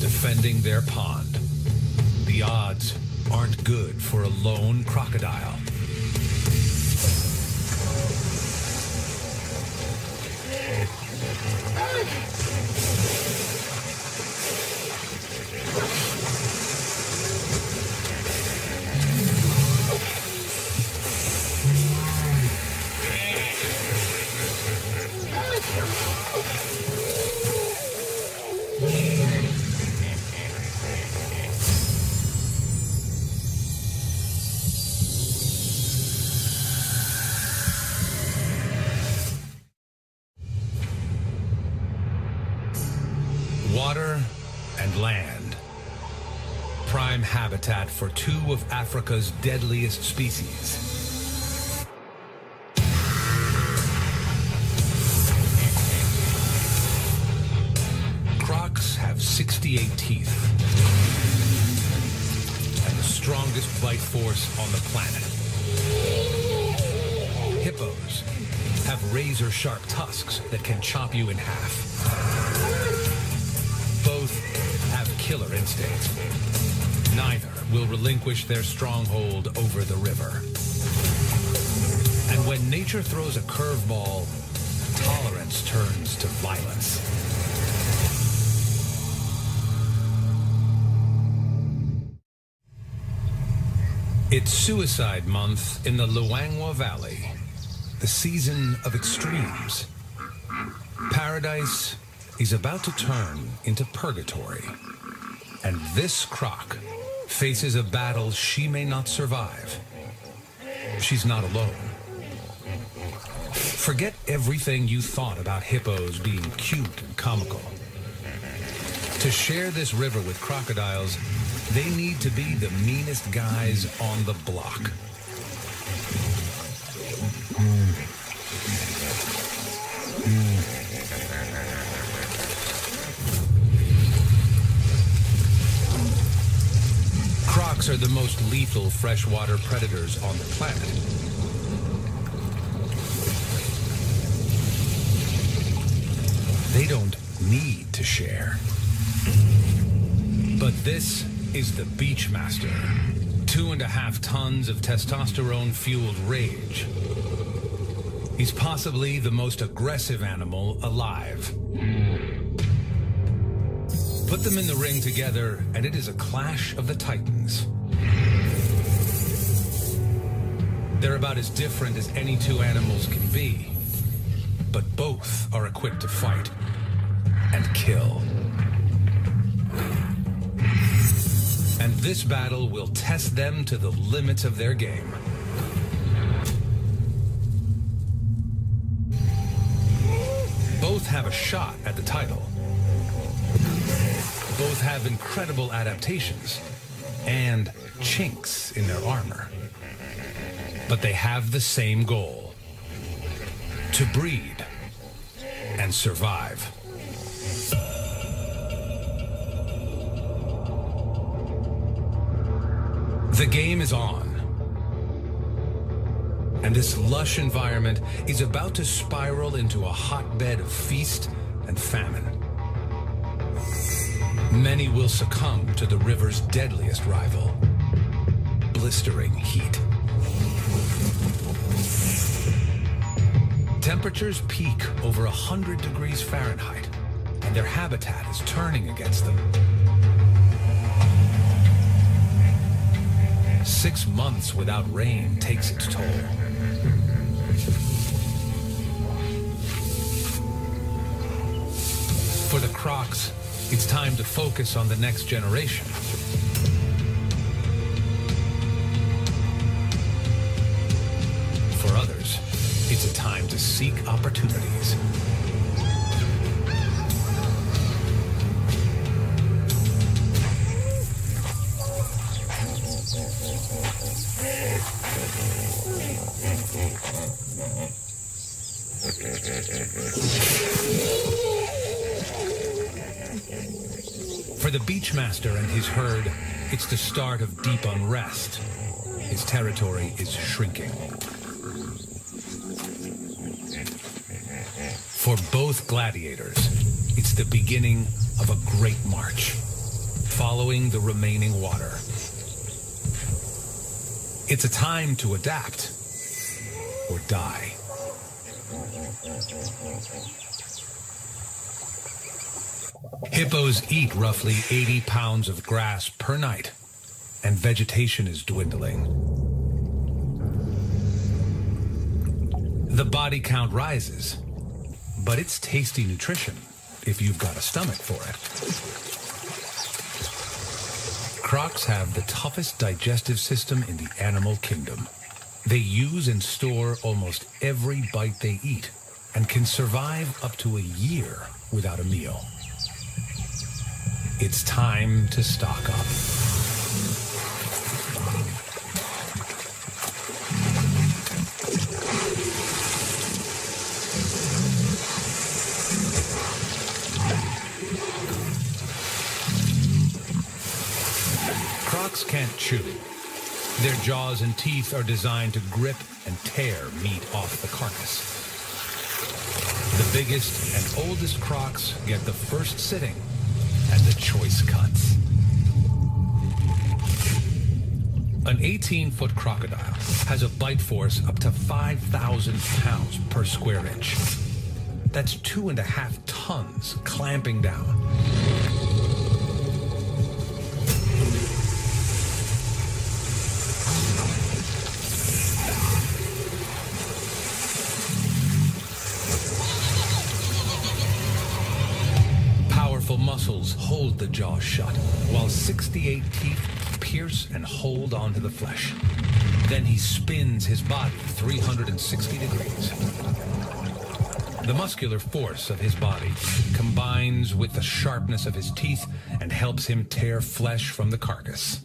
defending their pond. The odds aren't good for a lone crocodile. Water and land. Prime habitat for two of Africa's deadliest species. Crocs have 68 teeth and the strongest bite force on the planet. Hippos have razor-sharp tusks that can chop you in half. Both have killer instincts. Neither will relinquish their stronghold over the river. And when nature throws a curveball, tolerance turns to violence. It's suicide month in the Luangwa Valley, the season of extremes. Paradise is about to turn into purgatory, and this croc faces a battle she may not survive. She's not alone. Forget everything you thought about hippos being cute and comical. To share this river with crocodiles, they need to be the meanest guys on the block. Crocs are the most lethal freshwater predators on the planet. They don't need to share. But this is the Beachmaster. 2.5 tons of testosterone-fueled rage. He's possibly the most aggressive animal alive. Put them in the ring together, and it is a clash of the titans. They're about as different as any two animals can be, but both are equipped to fight and kill. And this battle will test them to the limits of their game. Both have a shot at the title. Both have incredible adaptations and chinks in their armor. But they have the same goal: to breed and survive. The game is on. And this lush environment is about to spiral into a hotbed of feast and famine. Many will succumb to the river's deadliest rival: blistering heat. Temperatures peak over 100 degrees Fahrenheit, and their habitat is turning against them. 6 months without rain takes its toll. For the crocs, it's time to focus on the next generation. For others, it's a time to seek opportunities. For the Beachmaster and his herd, it's the start of deep unrest. His territory is shrinking. For both gladiators, it's the beginning of a great march. following the remaining water. It's a time to adapt or die. Hippos eat roughly 80 pounds of grass per night, and vegetation is dwindling. The body count rises, but it's tasty nutrition if you've got a stomach for it. Crocs have the toughest digestive system in the animal kingdom. They use and store almost every bite they eat and can survive up to a year without a meal. It's time to stock up. Crocs can't chew. Their jaws and teeth are designed to grip and tear meat off the carcass. The biggest and oldest crocs get the first sitting and the choice cuts. An 18-foot crocodile has a bite force up to 5,000 pounds per square inch. That's 2.5 tons clamping down. Muscles hold the jaw shut, while 68 teeth pierce and hold onto the flesh. Then he spins his body 360 degrees. The muscular force of his body combines with the sharpness of his teeth and helps him tear flesh from the carcass.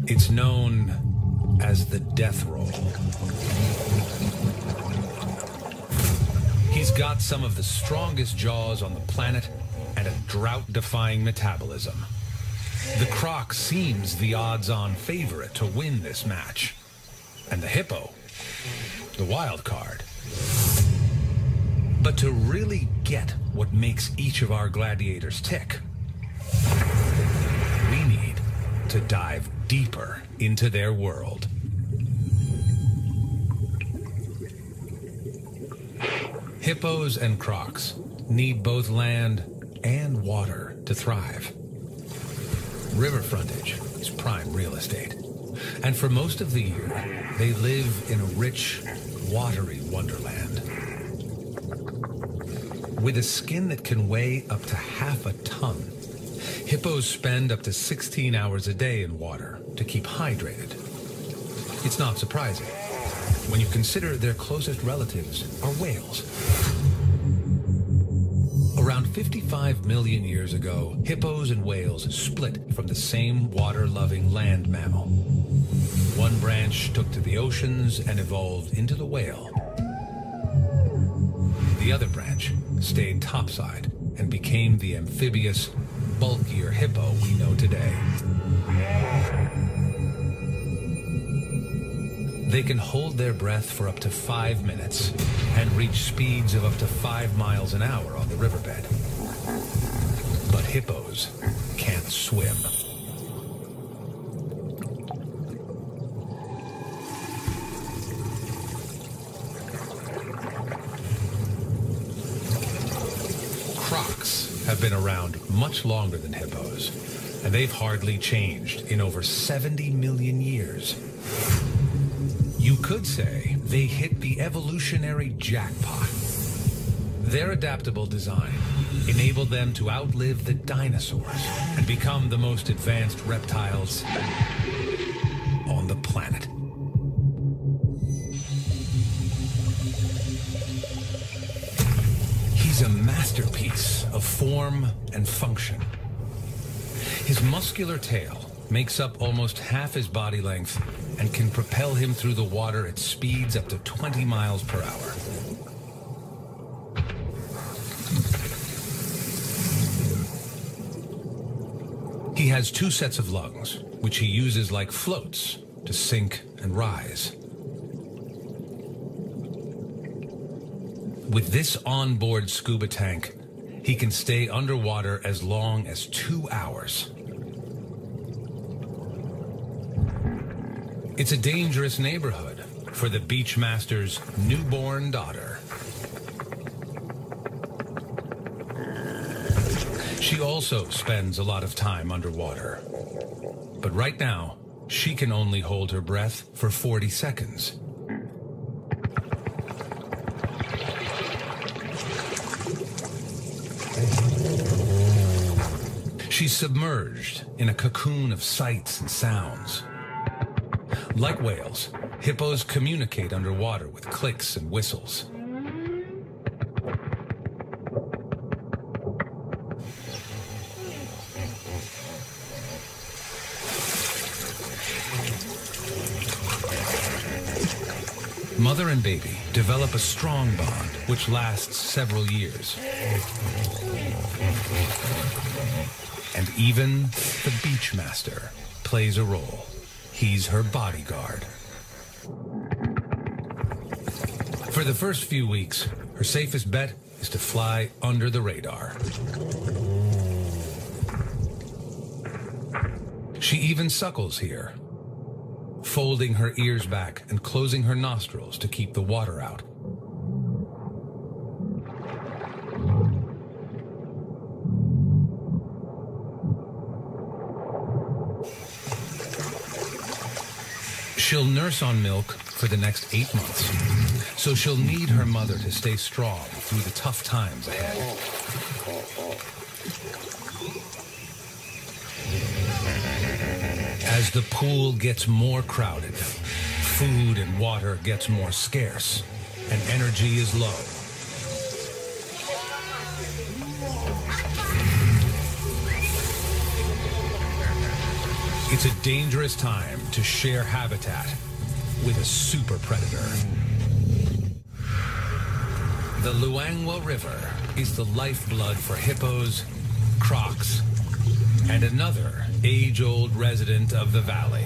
It's known as the death roll. He's got some of the strongest jaws on the planet and a drought-defying metabolism. The croc seems the odds-on favorite to win this match. And the hippo, the wild card. But to really get what makes each of our gladiators tick, we need to dive deeper into their world. Hippos and crocs need both land and water to thrive. River frontage is prime real estate. And for most of the year, they live in a rich, watery wonderland. With a skin that can weigh up to half a ton, hippos spend up to 16 hours a day in water to keep hydrated. It's not surprising when you consider their closest relatives are whales. Around 55 million years ago, hippos and whales split from the same water-loving land mammal. One branch took to the oceans and evolved into the whale. The other branch stayed topside and became the amphibious, bulkier hippo we know today. They can hold their breath for up to 5 minutes and reach speeds of up to 5 miles an hour on the riverbed. But hippos can't swim. Crocs have been around much longer than hippos, and they've hardly changed in over 70 million years. You could say they hit the evolutionary jackpot. Their adaptable design enabled them to outlive the dinosaurs and become the most advanced reptiles on the planet. He's a masterpiece of form and function. His muscular tail makes up almost half his body length and can propel him through the water at speeds up to 20 miles per hour. He has 2 sets of lungs, which he uses like floats to sink and rise. With this onboard scuba tank, he can stay underwater as long as 2 hours. It's a dangerous neighborhood for the Beachmaster's newborn daughter. She also spends a lot of time underwater. But right now, she can only hold her breath for 40 seconds. She's submerged in a cocoon of sights and sounds. Like whales, hippos communicate underwater with clicks and whistles. Mother and baby develop a strong bond which lasts several years. And even the Beachmaster plays a role. He's her bodyguard. For the first few weeks, her safest bet is to fly under the radar. She even suckles here, folding her ears back and closing her nostrils to keep the water out. She'll nurse on milk for the next 8 months, so she'll need her mother to stay strong through the tough times ahead. As the pool gets more crowded, food and water gets more scarce, and energy is low. It's a dangerous time to share habitat with a super predator. The Luangwa River is the lifeblood for hippos, crocs, and another age-old resident of the valley.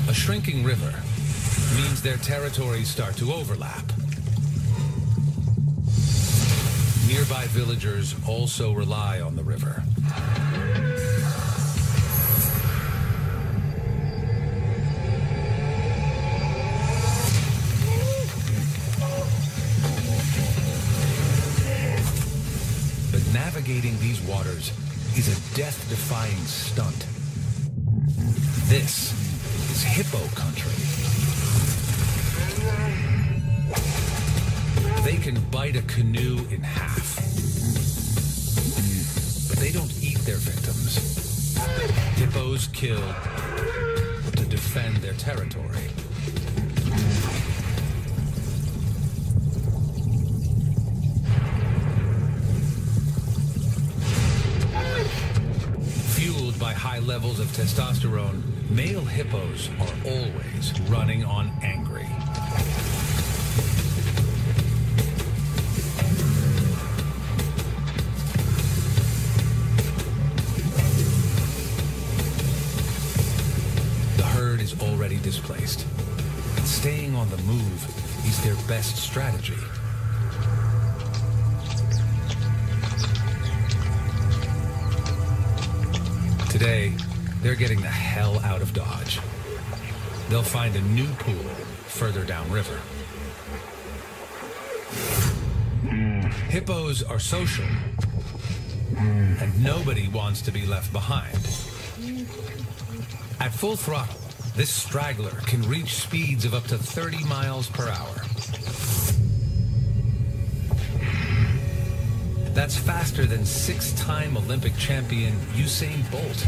A shrinking river means their territories start to overlap. Nearby villagers also rely on the river. But navigating these waters is a death-defying stunt. This is hippo country. They can bite a canoe in half, but they don't eat their victims. Hippos kill to defend their territory. Fueled by high levels of testosterone, male hippos are always running on angry. Is already displaced. Staying on the move is their best strategy. Today, they're getting the hell out of Dodge. They'll find a new pool further downriver. Hippos are social, and nobody wants to be left behind. At full throttle, this straggler can reach speeds of up to 30 miles per hour. That's faster than 6-time Olympic champion Usain Bolt.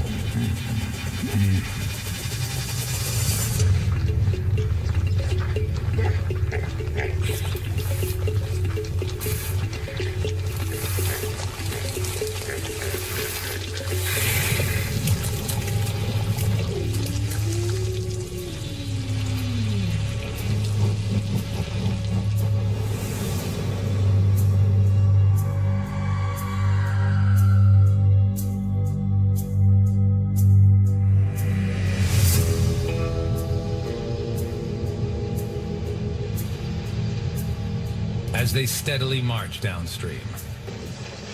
As they steadily march downstream,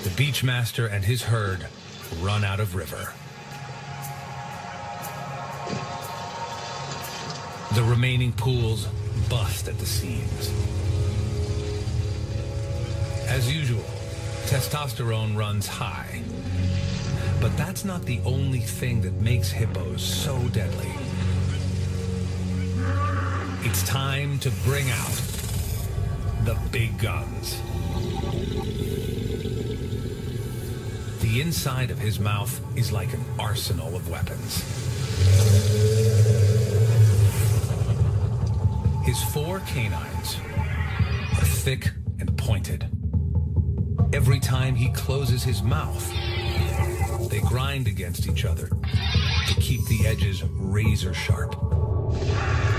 the Beachmaster and his herd run out of river. The remaining pools bust at the seams. As usual, testosterone runs high. But that's not the only thing that makes hippos so deadly. It's time to bring out the big guns. The inside of his mouth is like an arsenal of weapons. His 4 canines are thick and pointed. Every time he closes his mouth, they grind against each other to keep the edges razor sharp.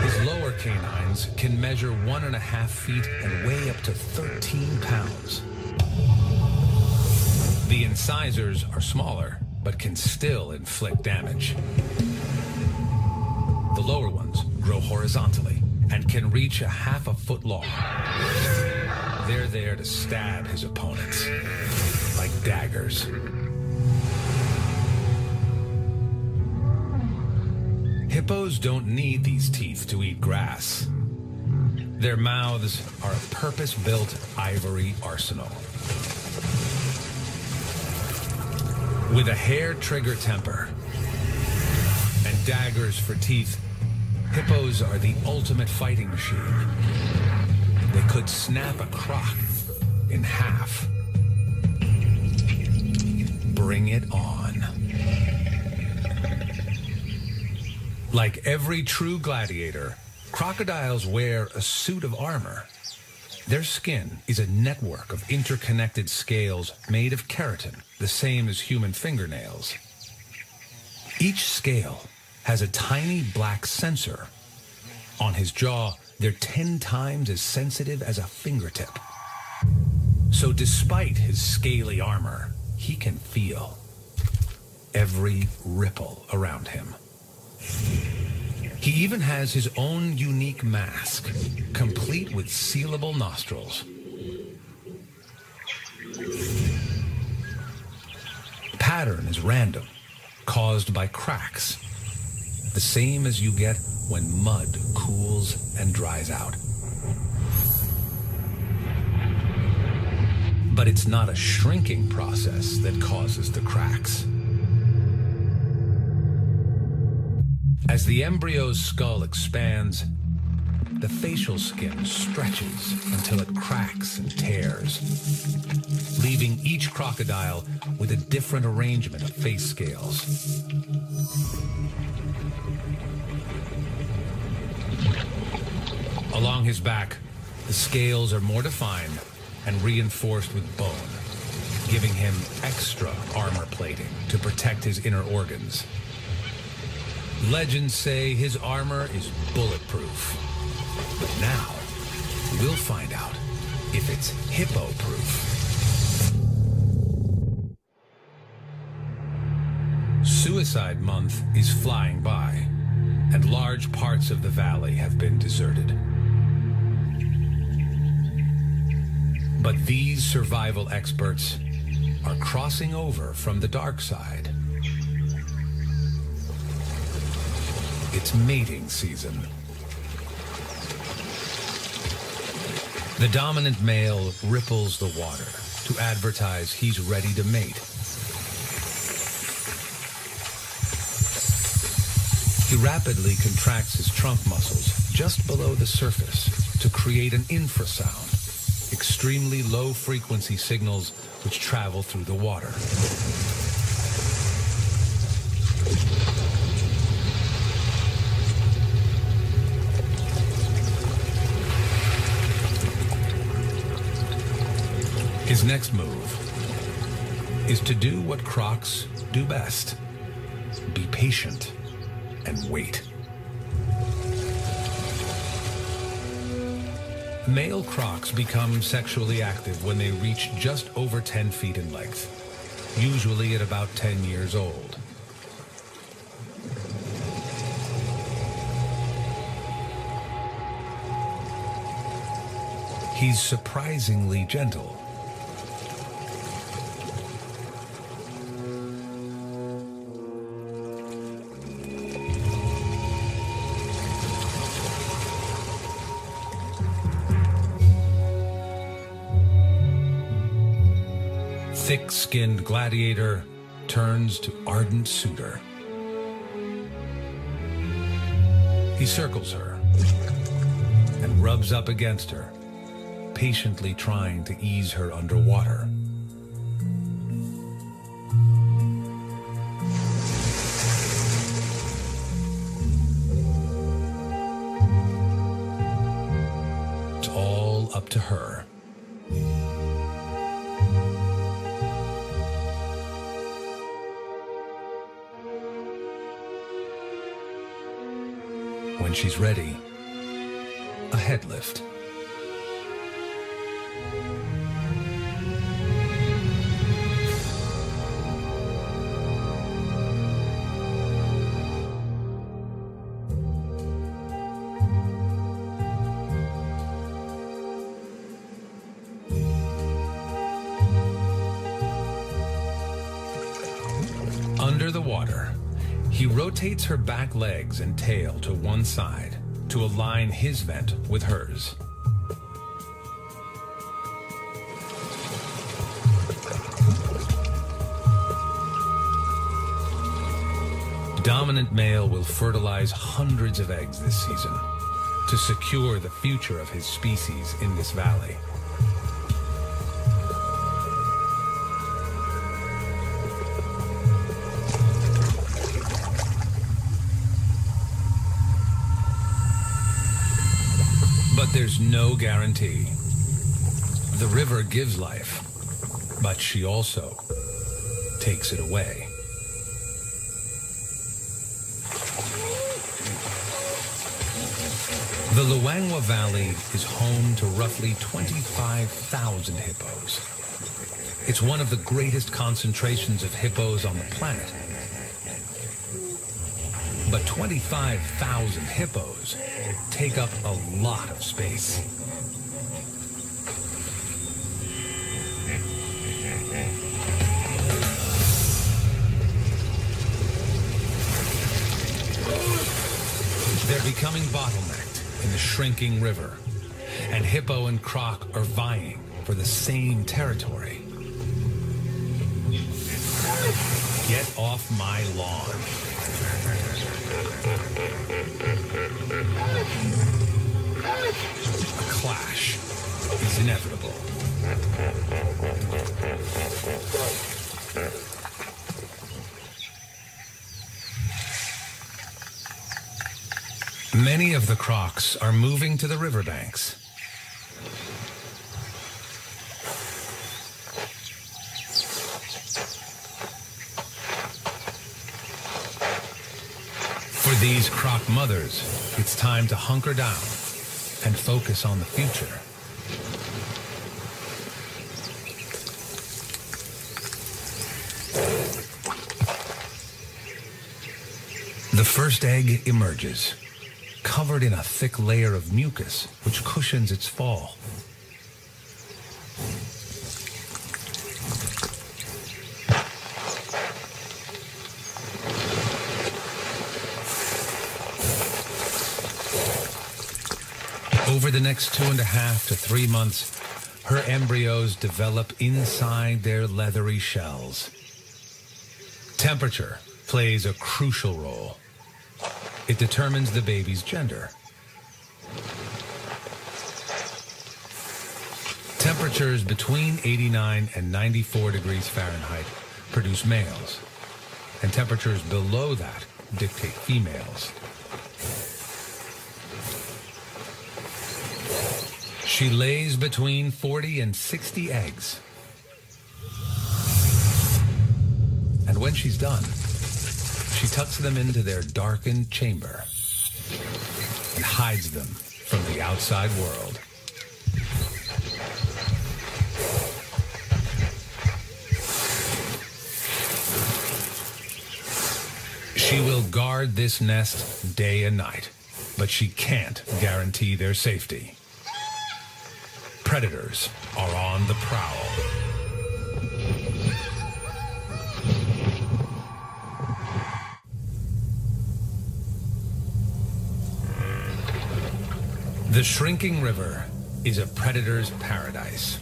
His lower canines can measure 1.5 feet and weigh up to 13 pounds. The incisors are smaller, but can still inflict damage. The lower ones grow horizontally and can reach 1/2 foot long. They're there to stab his opponents like daggers. Hippos don't need these teeth to eat grass. Their mouths are a purpose-built ivory arsenal. With a hair-trigger temper and daggers for teeth, hippos are the ultimate fighting machine. They could snap a croc in half. Bring it on. Like every true gladiator, crocodiles wear a suit of armor. Their skin is a network of interconnected scales made of keratin, the same as human fingernails. Each scale has a tiny black sensor. On his jaw, they're 10 times as sensitive as a fingertip. So despite his scaly armor, he can feel every ripple around him. He even has his own unique mask, complete with sealable nostrils. Pattern is random, caused by cracks, the same as you get when mud cools and dries out. But it's not a shrinking process that causes the cracks. As the embryo's skull expands, the facial skin stretches until it cracks and tears, leaving each crocodile with a different arrangement of face scales. Along his back, the scales are more defined and reinforced with bone, giving him extra armor plating to protect his inner organs. Legends say his armor is bulletproof. But now, we'll find out if it's hippo-proof. Suicide Month is flying by, and large parts of the valley have been deserted. But these survival experts are crossing over from the dark side. It's mating season. The dominant male ripples the water to advertise he's ready to mate. He rapidly contracts his trunk muscles just below the surface to create an infrasound, extremely low-frequency signals which travel through the water. His next move is to do what crocs do best: be patient and wait. Male crocs become sexually active when they reach just over 10 feet in length, usually at about 10 years old. He's surprisingly gentle. thick-skinned gladiator turns to ardent suitor. He circles her and rubs up against her, patiently trying to ease her underwater. It's all up to her. When she's ready, a head lift. Under the water, he rotates her back legs and tail to one side to align his vent with hers. Dominant male will fertilize hundreds of eggs this season to secure the future of his species in this valley. But there's no guarantee. The river gives life, but she also takes it away. The Luangwa Valley is home to roughly 25,000 hippos. It's one of the greatest concentrations of hippos on the planet. But 25,000 hippos take up a lot of space. They're becoming bottlenecked in the shrinking river, and hippo and croc are vying for the same territory. Get off my lawn. A clash is inevitable. Many of the crocs are moving to the riverbanks. For these croc mothers, it's time to hunker down and focus on the future. The first egg emerges, covered in a thick layer of mucus which cushions its fall. Over the next 2.5 to 3 months, her embryos develop inside their leathery shells. Temperature plays a crucial role. It determines the baby's gender. Temperatures between 89 and 94 degrees Fahrenheit produce males, and temperatures below that dictate females. She lays between 40 and 60 eggs. And when she's done, she tucks them into their darkened chamber and hides them from the outside world. She will guard this nest day and night, but she can't guarantee their safety. Predators are on the prowl. The shrinking river is a predator's paradise.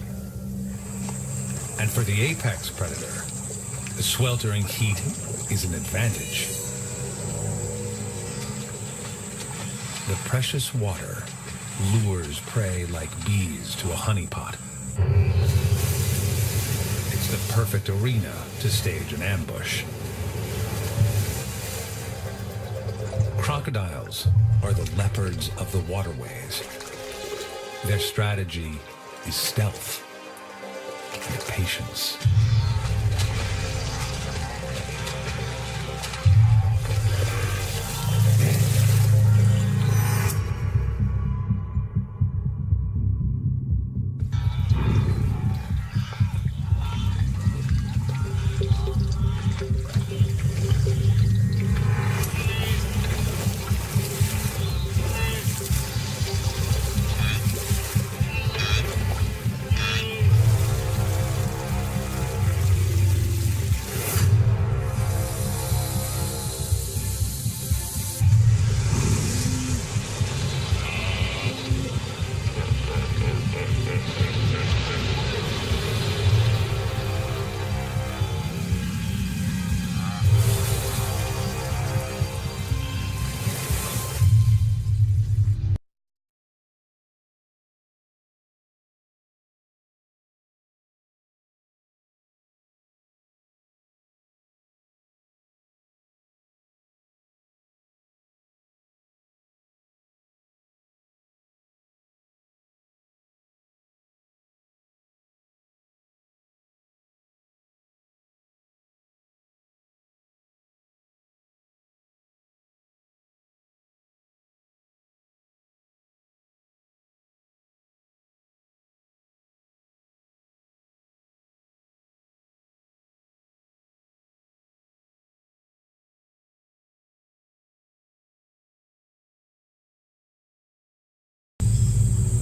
And for the apex predator, the sweltering heat is an advantage. The precious water lures prey like bees to a honeypot. It's the perfect arena to stage an ambush. Crocodiles are the leopards of the waterways. Their strategy is stealth and patience.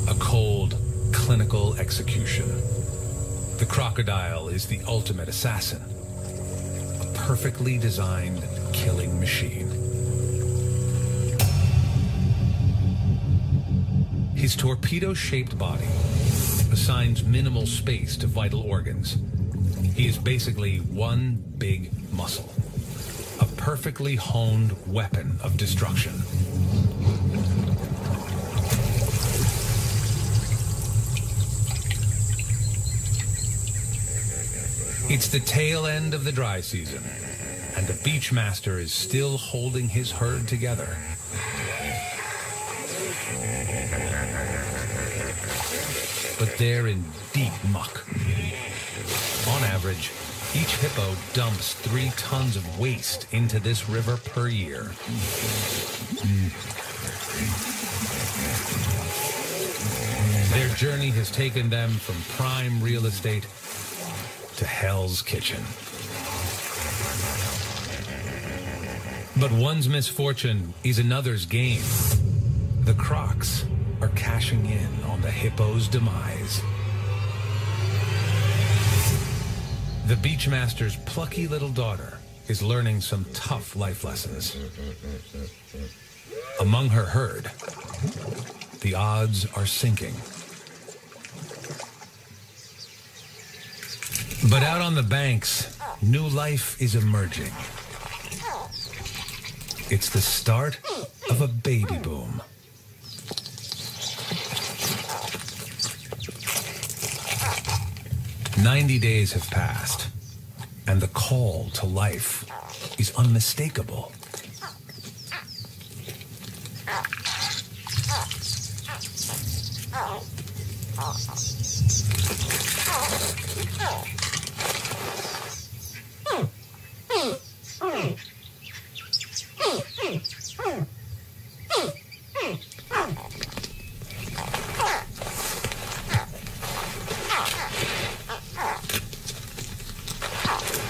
A cold, clinical execution. The crocodile is the ultimate assassin. A perfectly designed killing machine. His torpedo-shaped body assigns minimal space to vital organs. He is basically one big muscle. A perfectly honed weapon of destruction. It's the tail end of the dry season, and the Beachmaster is still holding his herd together. But they're in deep muck. On average, each hippo dumps 3 tons of waste into this river per year. Their journey has taken them from prime real estate to Hell's Kitchen. But one's misfortune is another's gain. The crocs are cashing in on the hippo's demise. The Beachmaster's plucky little daughter is learning some tough life lessons. Among her herd, the odds are sinking. But out on the banks, new life is emerging. It's the start of a baby boom. "90 days have passed, and the call to life is unmistakable.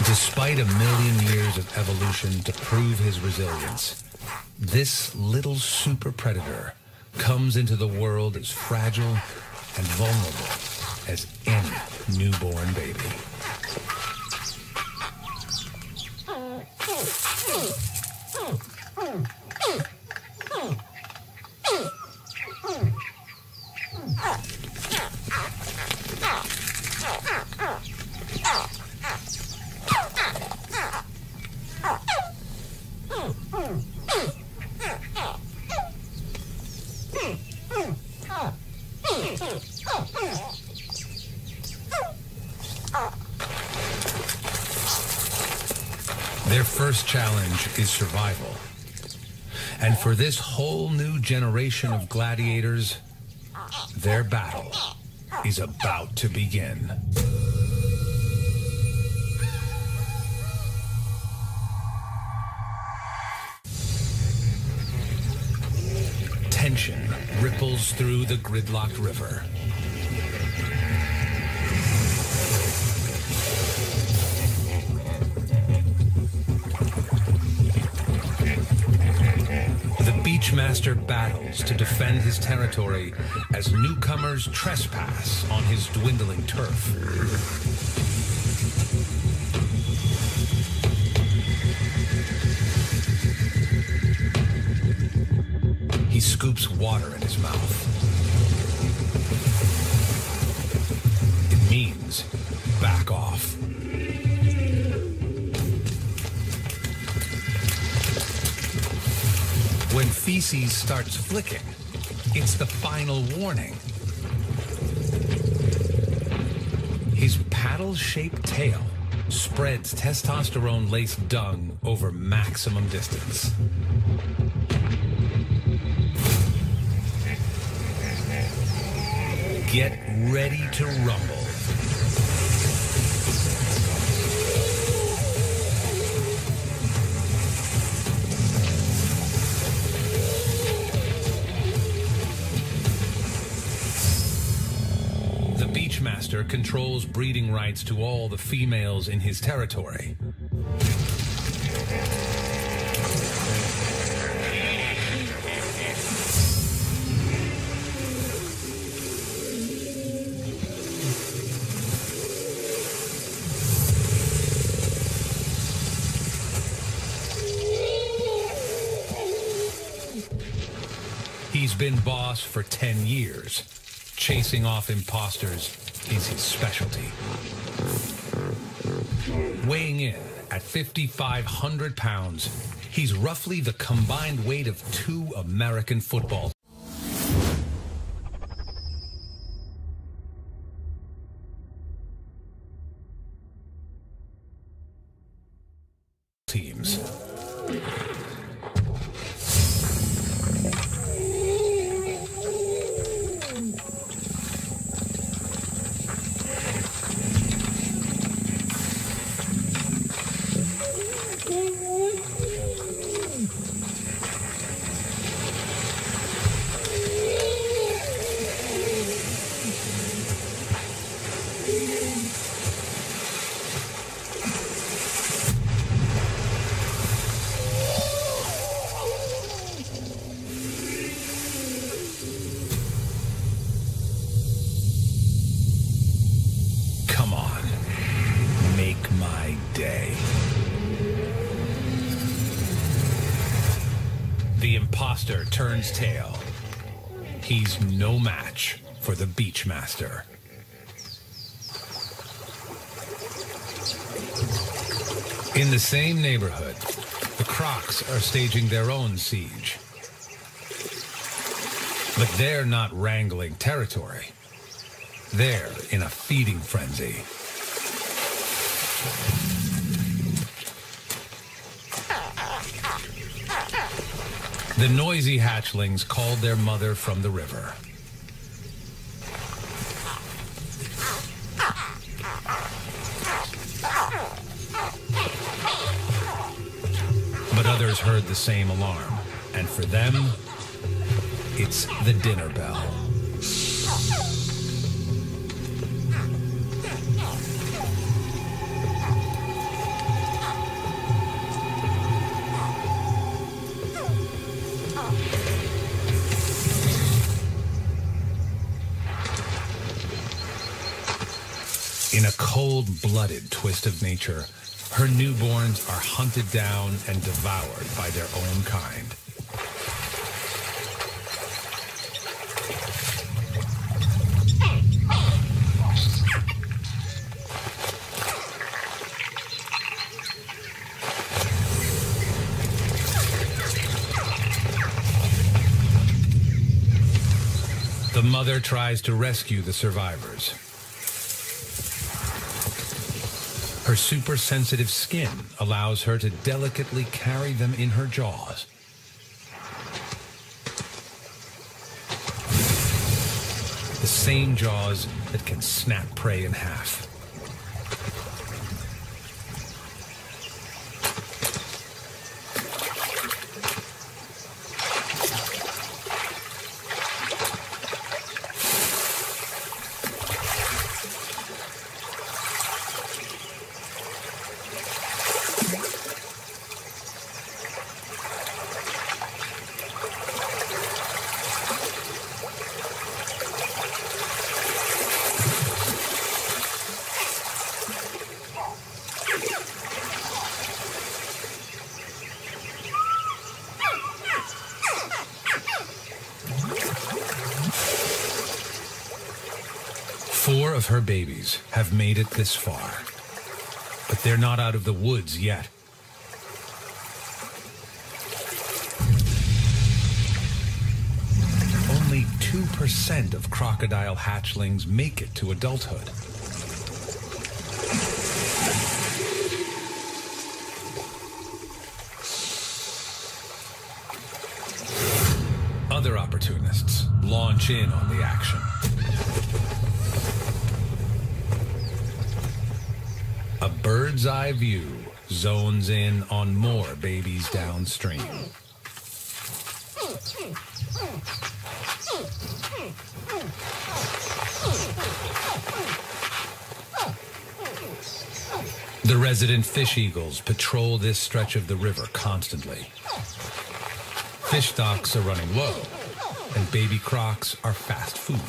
Despite a million years of evolution to prove his resilience, this little super predator comes into the world as fragile and vulnerable as any newborn baby. Their first challenge is survival. And for this whole new generation of gladiators, their battle is about to begin. Tension ripples through the gridlocked river. The Beachmaster battles to defend his territory as newcomers trespass on his dwindling turf. He scoops water in his mouth. It means back off. When feces starts flicking, it's the final warning. His paddle-shaped tail spreads testosterone-laced dung over maximum distance. Get ready to rumble. The Beachmaster controls breeding rights to all the females in his territory. He's been boss for 10 years. Chasing off imposters is his specialty. Weighing in at 5,500 pounds, he's roughly the combined weight of 2 American football teams. Come on, make my day. The imposter turns tail. He's no match for the Beachmaster. In the same neighborhood, the Crocs are staging their own siege. But they're not wrangling territory. They're in a feeding frenzy. The noisy hatchlings called their mother from the river. But others heard the same alarm, and for them, it's the dinner bell. In a cold-blooded twist of nature, her newborns are hunted down and devoured by their own kind. The mother tries to rescue the survivors. Her super-sensitive skin allows her to delicately carry them in her jaws. The same jaws that can snap prey in half. Four of her babies have made it this far, but they're not out of the woods yet. Only 2% of crocodile hatchlings make it to adulthood. Other opportunists launch in on the action. A bird's eye view zones in on more babies downstream. The resident fish eagles patrol this stretch of the river constantly. Fish stocks are running low, and baby crocs are fast food.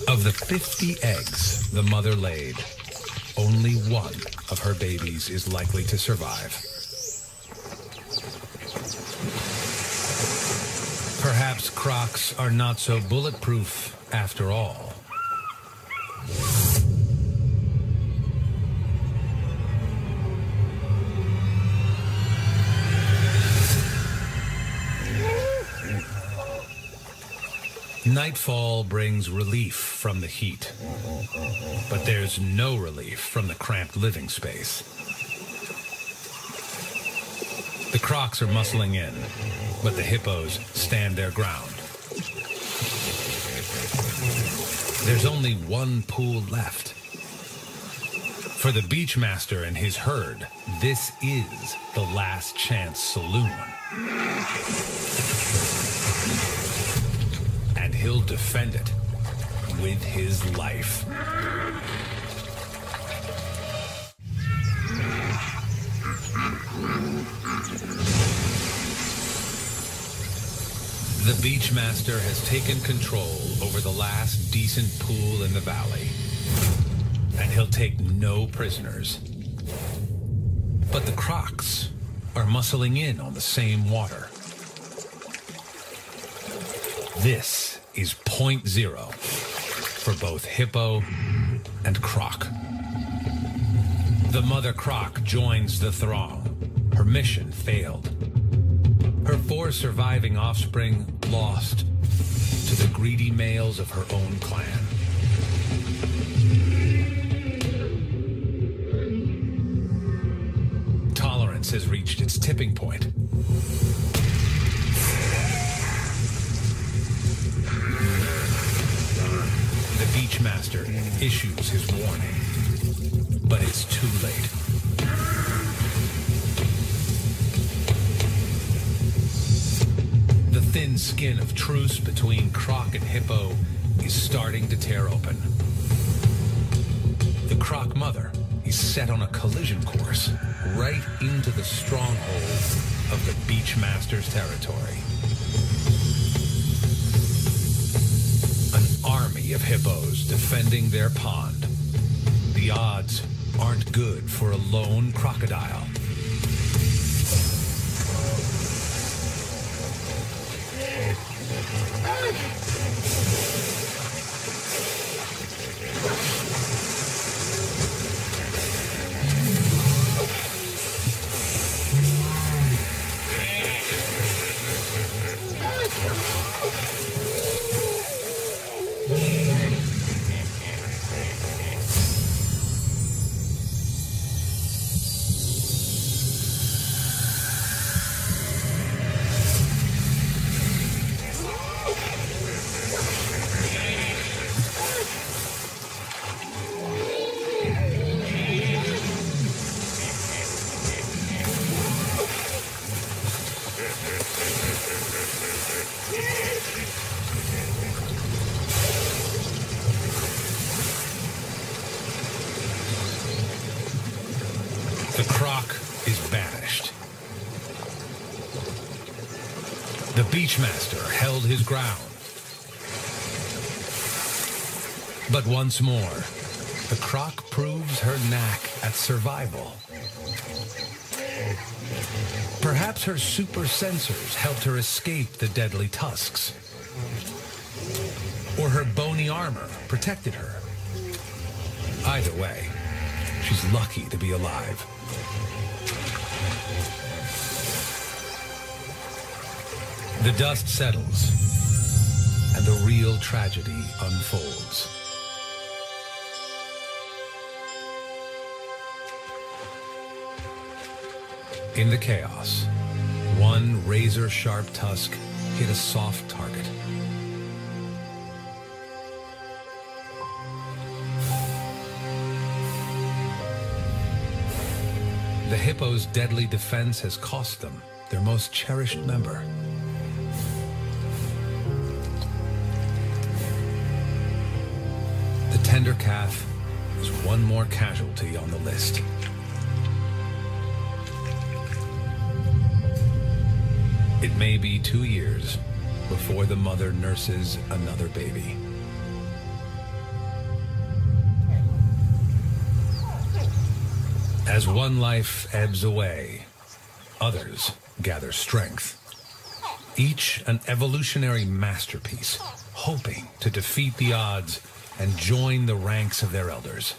Of the 50 eggs the mother laid, only one of her babies is likely to survive. Perhaps crocs are not so bulletproof after all. Nightfall brings relief from the heat, but there's no relief from the cramped living space. The crocs are muscling in, but the hippos stand their ground. There's only one pool left. For the beachmaster and his herd, this is the last chance saloon. And he'll defend it with his life. The beachmaster has taken control over the last decent pool in the valley, and he'll take no prisoners. But the crocs are muscling in on the same water. This is point zero for both hippo and croc. The mother croc joins the throng. Her mission failed. Her 4 surviving offspring lost to the greedy males of her own clan. Tolerance has reached its tipping point. The beachmaster issues his warning, but it's too late. The thin skin of truce between croc and hippo is starting to tear open. The croc mother is set on a collision course right into the stronghold of the beachmaster's territory. An army of hippos defending their pond. The odds aren't good for a lone crocodile. The croc is banished. The Beachmaster held his ground. But once more, the croc proves her knack at survival. Perhaps her super sensors helped her escape the deadly tusks. Or her bony armor protected her. Either way, she's lucky to be alive. The dust settles, and the real tragedy unfolds. In the chaos, one razor-sharp tusk hit a soft target. The hippo's deadly defense has cost them their most cherished member. The tender calf is one more casualty on the list. It may be 2 years before the mother nurses another baby. As one life ebbs away, others gather strength. Each an evolutionary masterpiece, hoping to defeat the odds and join the ranks of their elders.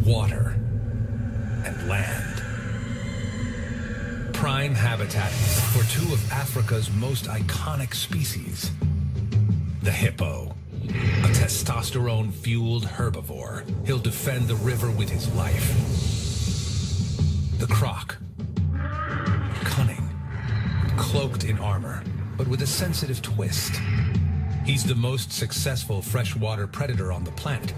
Water and land. Prime habitat for two of Africa's most iconic species. The hippo, a testosterone-fueled herbivore. He'll defend the river with his life. The croc, cunning, cloaked in armor, but with a sensitive twist. He's the most successful freshwater predator on the planet,